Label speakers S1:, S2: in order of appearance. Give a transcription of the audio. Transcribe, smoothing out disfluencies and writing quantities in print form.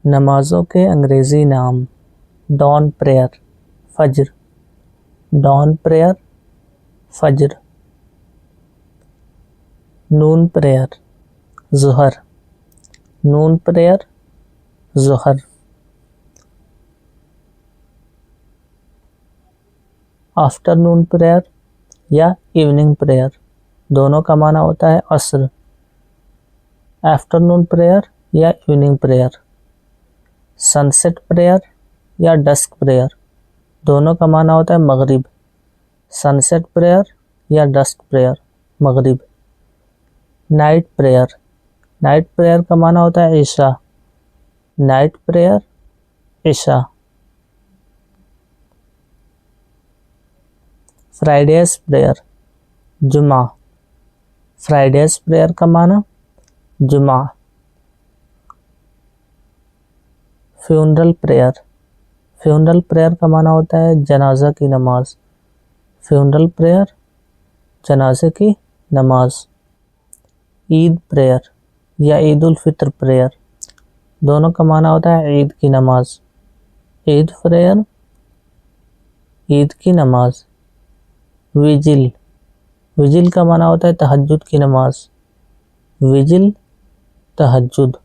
S1: नमाज़ों के अंग्रेज़ी नाम: डॉन प्रेयर फज्र, डॉन प्रेयर फज्र। नून प्रेयर ज़ुहर, नून प्रेयर ज़ुहर। आफ्टरनून प्रेयर या इवनिंग प्रेयर, दोनों का माना होता है असर। आफ्टरनून प्रेयर या इवनिंग प्रेयर। सनसेट प्रेयर या डस्क प्रेयर, दोनों का माना होता है मगरिब। सनसेट प्रेयर या डस्क प्रेयर, मगरिब। नाइट प्रेयर, नाइट प्रेयर का माना होता है इशा। नाइट प्रेयर इशा। फ्राइडेज प्रेयर जुमा, फ्राइडेज प्रेयर का माना जुमा। फ्यूनरल प्रेयर, फ्यूनरल प्रेयर का माना होता है जनाजा की नमाज। फ्यूनरल प्रेयर जनाजे की नमाज। ईद प्रेयर या ईद उल फितर प्रेयर, दोनों का माना होता है ईद की नमाज। ईद प्रेयर ईद की नमाज। विजिल, विजिल का माना होता है तहज्जुद की नमाज। विजिल तहज्जुद।